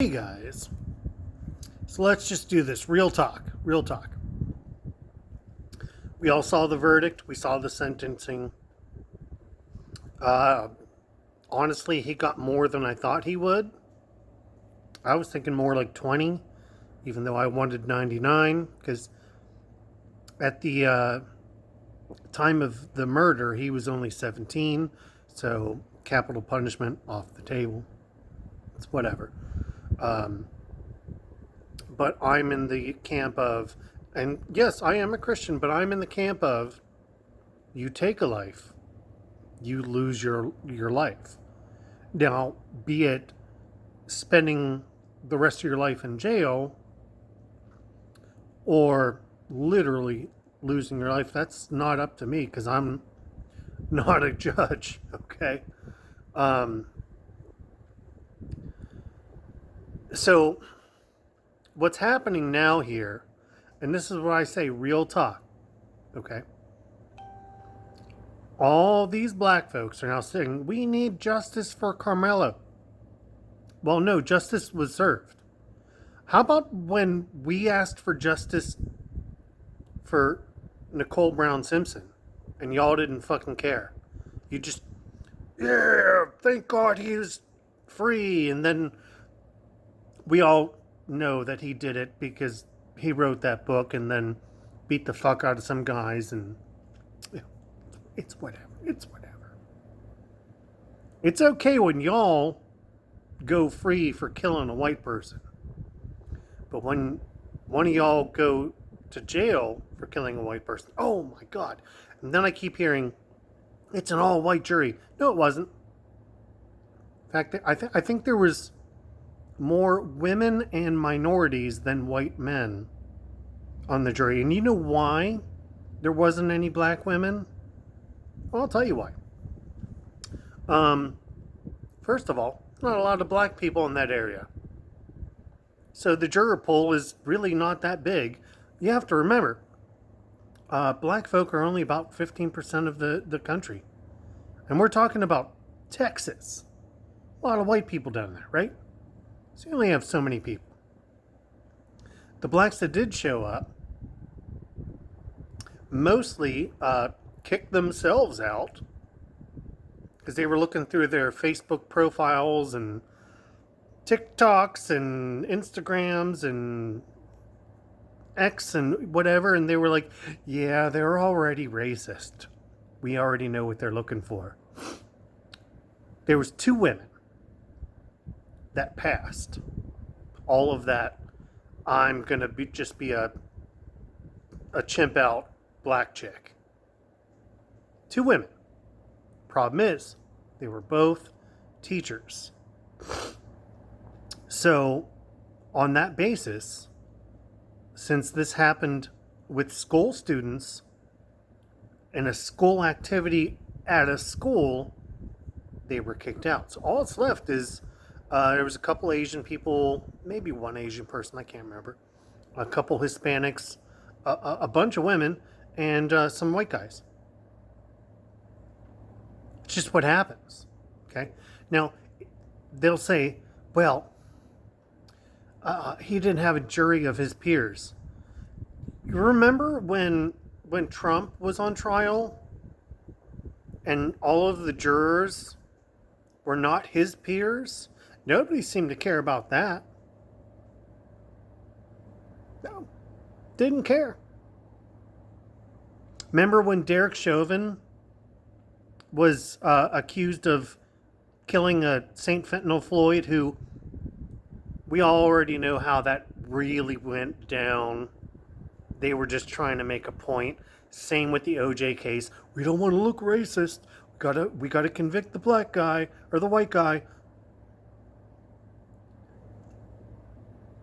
Hey guys, so let's just do this. Real talk. Real talk. We all saw the verdict. We saw the sentencing. Uh, Honestly, he got more than I thought he would. I was thinking more like 20, even though I wanted 99, because at the time of the murder, he was only 17. So capital punishment off the table. It's whatever. Um, but I'm in the camp of, and yes, I am a Christian, but I'm in the camp of, you take a life, you lose your life. Now, be it spending the rest of your life in jail or literally losing your life, that's not up to me because I'm not a judge, okay? Um, so, what's happening now here, and this is what I say real talk, okay? All these black folks are now saying, we need justice for Carmelo. Well, no, justice was served. How about when we asked for justice for Nicole Brown Simpson and y'all didn't fucking care? You just, yeah, thank God he's free. And then we all know that he did it because he wrote that book and then beat the fuck out of some guys. And it's whatever. It's whatever. It's okay when y'all go free for killing a white person. But when one of y'all go to jail for killing a white person, oh my God. And then I keep hearing, it's an all-white jury. No, it wasn't. In fact, I think there was more women and minorities than white men on the jury. And you know why there wasn't any black women? Well, I'll tell you why. First of all, not a lot of black people in that area. So the juror pool is really not that big. You have to remember, black folk are only about 15% of the country. And we're talking about Texas. A lot of white people down there, right? So you only have so many people. The blacks that did show up mostly kicked themselves out because they were looking through their Facebook profiles and TikToks and Instagrams and X and whatever, and they were like, yeah, they're already racist. We already know what they're looking for. There was 2 women that passed all of that. I'm going to just be a chimp out black chick. 2 women. Problem is, they were both teachers. So, on that basis, since this happened with school students in a school activity at a school, they were kicked out. So all that's left is there was a couple Asian people, maybe one Asian person, I can't remember, a couple Hispanics, a bunch of women, and some white guys. It's just what happens. Okay. Now, they'll say, well, he didn't have a jury of his peers. You remember when Trump was on trial and all of the jurors were not his peers? Nobody seemed to care about that. No, didn't care. Remember when Derek Chauvin was accused of killing a St. Fentanyl Floyd, who we all already know how that really went down. They were just trying to make a point. Same with the OJ case. We don't want to look racist. We gotta convict the black guy or the white guy.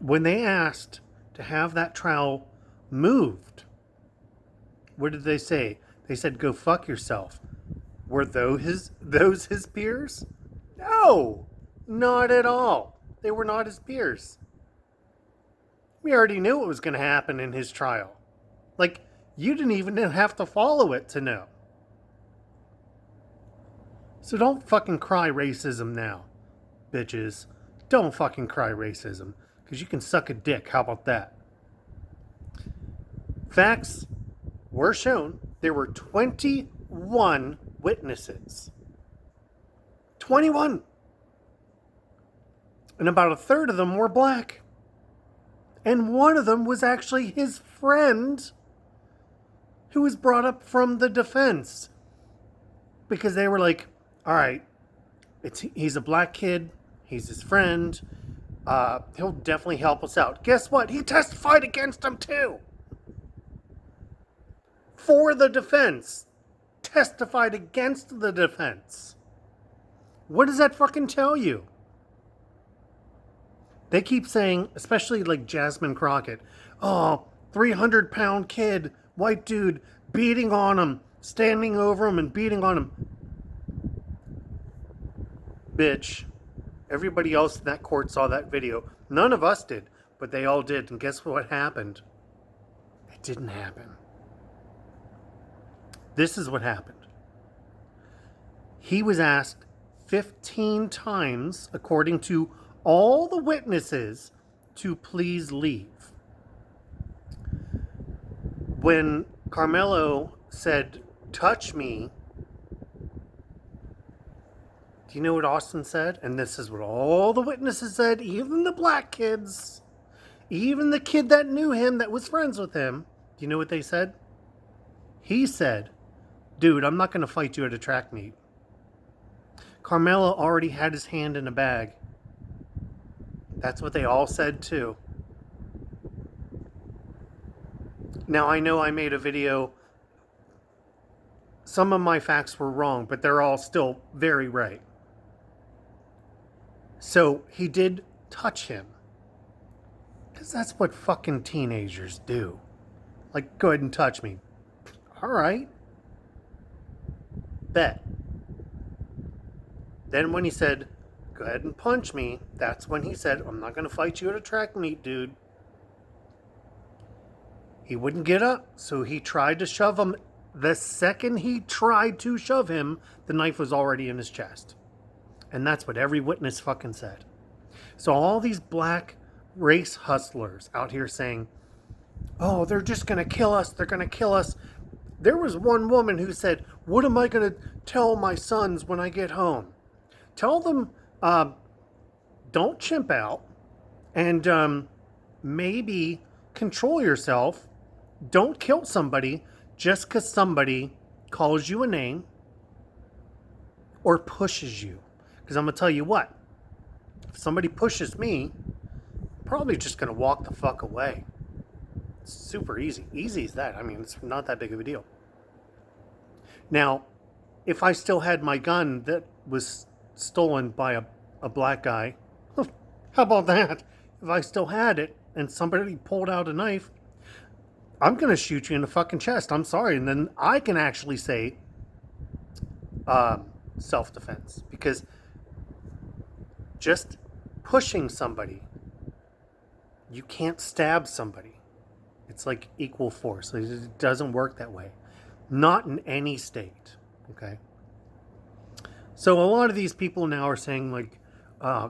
When they asked to have that trial moved, what did they say? They said, go fuck yourself. Were those his peers? No, not at all. They were not his peers. We already knew what was going to happen in his trial. Like, you didn't even have to follow it to know. So don't fucking cry racism now, bitches. don't fucking cry racism, because you can suck a dick. How about that? Facts were shown. There were 21 witnesses. 21! And about a third of them were black. And one of them was actually his friend who was brought up from the defense. Because they were like, all right, he's a black kid. He's his friend. He'll definitely help us out. Guess what? He testified against him too. For the defense. Testified against the defense. What does that fucking tell you? They keep saying, especially like Jasmine Crockett, oh, 300-pound kid, white dude, beating on him, standing over him and beating on him. Bitch. Everybody else in that court saw that video. None of us did, but they all did. And guess what happened? It didn't happen. This is what happened. He was asked 15 times, according to all the witnesses, to please leave. When Carmelo said, touch me, do you know what Austin said? And this is what all the witnesses said, even the black kids, even the kid that knew him, that was friends with him. Do you know what they said? He said, dude, I'm not going to fight you at a track meet. Carmelo already had his hand in a bag. That's what they all said too. Now, I know I made a video. Some of my facts were wrong, but they're all still very right. So he did touch him. Because that's what fucking teenagers do. Like, go ahead and touch me. All right. Bet. Then when he said, go ahead and punch me, that's when he said, I'm not going to fight you at a track meet, dude. He wouldn't get up, so he tried to shove him. The second he tried to shove him, the knife was already in his chest. And that's what every witness fucking said. So all these black race hustlers out here saying, oh, they're just going to kill us. They're going to kill us. There was one woman who said, what am I going to tell my sons when I get home? Tell them, don't chimp out, and maybe control yourself. Don't kill somebody just because somebody calls you a name or pushes you. Because I'm going to tell you what, if somebody pushes me, I'm probably just going to walk the fuck away. It's super easy. Easy as that. I mean, it's not that big of a deal. Now, if I still had my gun that was stolen by a black guy, how about that? If I still had it and somebody pulled out a knife, I'm going to shoot you in the fucking chest. I'm sorry. And then I can actually say self-defense. Because just pushing somebody, you can't stab somebody. It's like equal force. It doesn't work that way. Not in any state. Okay? So a lot of these people now are saying, like,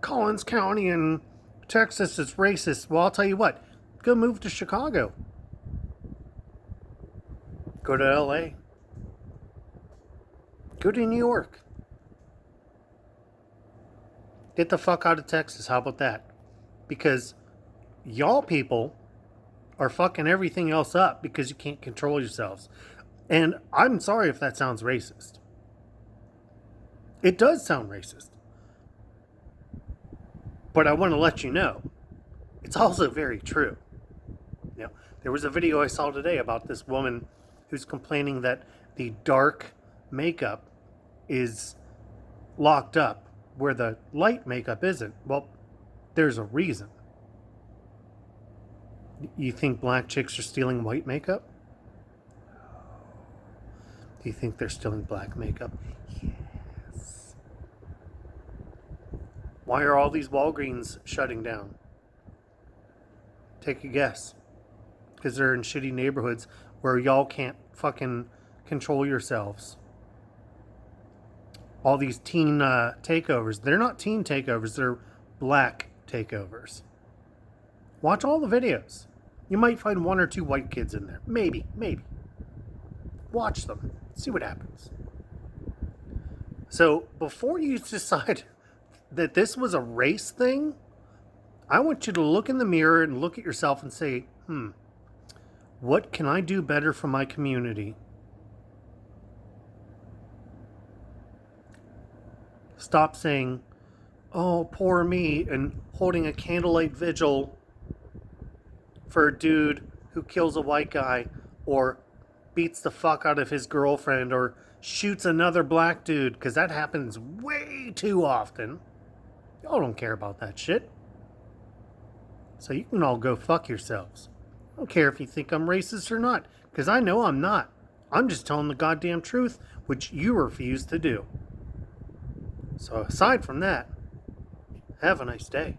Collins County in Texas is racist. Well, I'll tell you what. Go move to Chicago. Go to LA. Go to New York. Get the fuck out of Texas. How about that? Because y'all people are fucking everything else up because you can't control yourselves. And I'm sorry if that sounds racist. It does sound racist. But I want to let you know, it's also very true. You know, there was a video I saw today about this woman who's complaining that the dark makeup is locked up where the light makeup isn't. Well, there's a reason. You think black chicks are stealing white makeup? Do you think they're stealing black makeup? Yes. Why are all these Walgreens shutting down? Take a guess. Because they're in shitty neighborhoods where y'all can't fucking control yourselves. All these teen takeovers. They're not teen takeovers. They're black takeovers. Watch all the videos. You might find one or two white kids in there. Maybe. Watch them. See what happens. So before you decide that this was a race thing, I want you to look in the mirror and look at yourself and say, what can I do better for my community? Stop saying, oh, poor me, and holding a candlelight vigil for a dude who kills a white guy or beats the fuck out of his girlfriend or shoots another black dude, because that happens way too often. Y'all don't care about that shit. So you can all go fuck yourselves. I don't care if you think I'm racist or not, because I know I'm not. I'm just telling the goddamn truth, which you refuse to do. So aside from that, have a nice day.